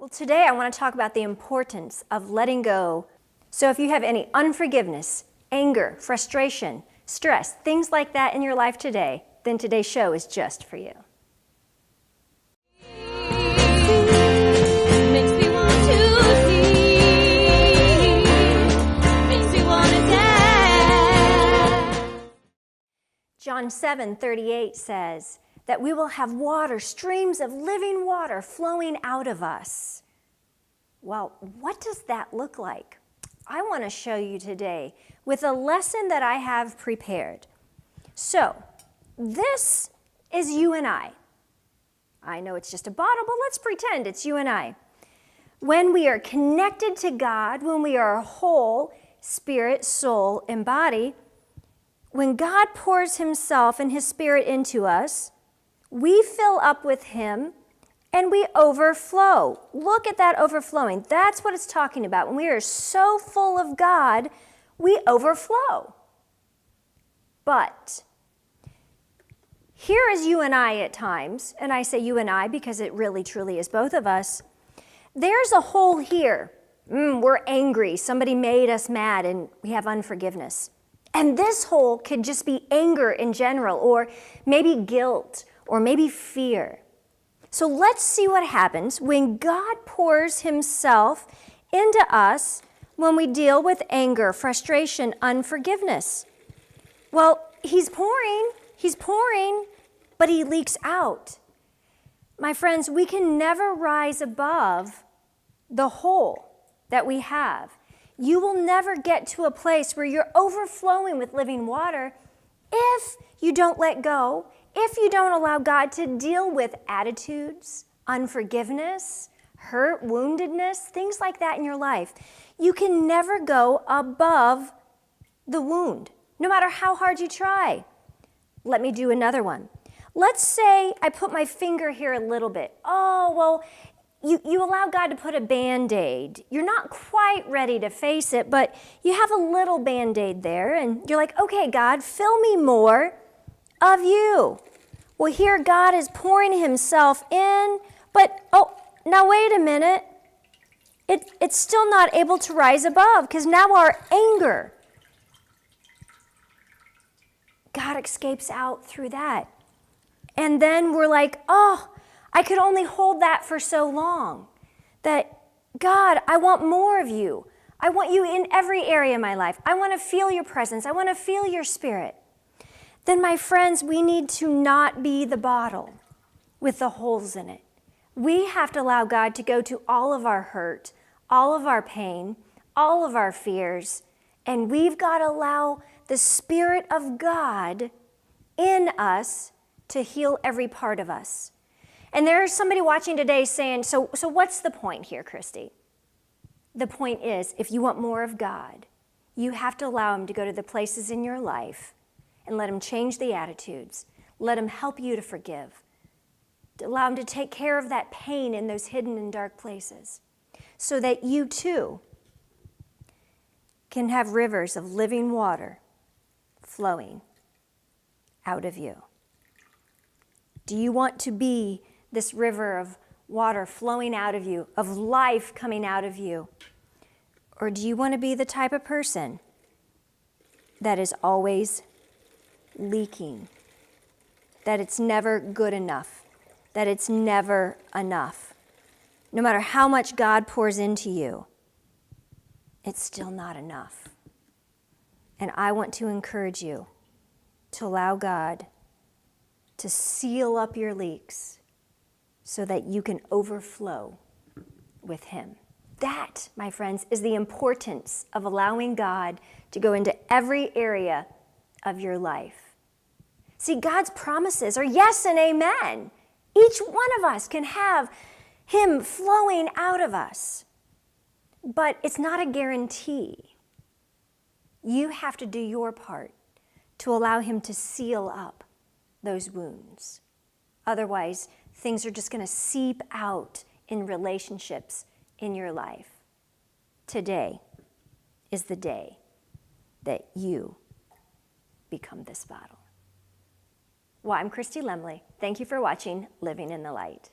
Well, today I want to talk about the importance of letting go. So if you have any unforgiveness, anger, frustration, stress, things like that in your life today, then today's show is just for you. John 7:38 says that we will have water, streams of living water flowing out of us. Well, what does that look like? I want to show you today with a lesson that I have prepared. So, this is you and I. I know it's just a bottle, but let's pretend it's you and I. When we are connected to God, when we are whole, spirit, soul, and body, when God pours himself and his spirit into us, we fill up with him and we overflow. Look at that overflowing. That's what it's talking about. When we are so full of God, we overflow. But here is you and I at times, and I say you and I because it really truly is both of us. There's a hole here. We're angry. Somebody made us mad and we have unforgiveness. And this hole could just be anger in general, or maybe guilt, or maybe fear. So let's see what happens when God pours himself into us when we deal with anger, frustration, unforgiveness. Well, he's pouring, but he leaks out. My friends, we can never rise above the hole that we have. You will never get to a place where you're overflowing with living water if you don't let go, if you don't allow God to deal with attitudes, unforgiveness, hurt, woundedness, things like that in your life. You can never go above the wound, no matter how hard you try. Let me do another one. Let's say I put my finger here a little bit. Oh, well, you allow God to put a Band-Aid. You're not quite ready to face it, but you have a little Band-Aid there, and you're like, okay, God, fill me more of you. Well, here God is pouring himself in, but, oh, now wait a minute. It's still not able to rise above, because now our anger, God escapes out through that. And then we're like, oh, I could only hold that for so long. That, God, I want more of you. I want you in every area of my life. I want to feel your presence. I want to feel your spirit. Then, my friends, we need to not be the bottle with the holes in it. We have to allow God to go to all of our hurt, all of our pain, all of our fears, and we've got to allow the Spirit of God in us to heal every part of us. And there's somebody watching today saying, so what's the point here, Kristi? The point is, if you want more of God, you have to allow him to go to the places in your life and let him change the attitudes. Let him help you to forgive. Allow him to take care of that pain in those hidden and dark places so that you too can have rivers of living water flowing out of you. Do you want to be this river of water flowing out of you, of life coming out of you? Or do you want to be the type of person that is always leaking, that it's never good enough, that it's never enough? No matter how much God pours into you, it's still not enough. And I want to encourage you to allow God to seal up your leaks so that you can overflow with him. That, my friends, is the importance of allowing God to go into every area of your life. See, God's promises are yes and amen. Each one of us can have him flowing out of us. But it's not a guarantee. You have to do your part to allow him to seal up those wounds. Otherwise, things are just going to seep out in relationships in your life. Today is the day that you become this bottle. Well, I'm Kristi Lemley. Thank you for watching Living in the Light.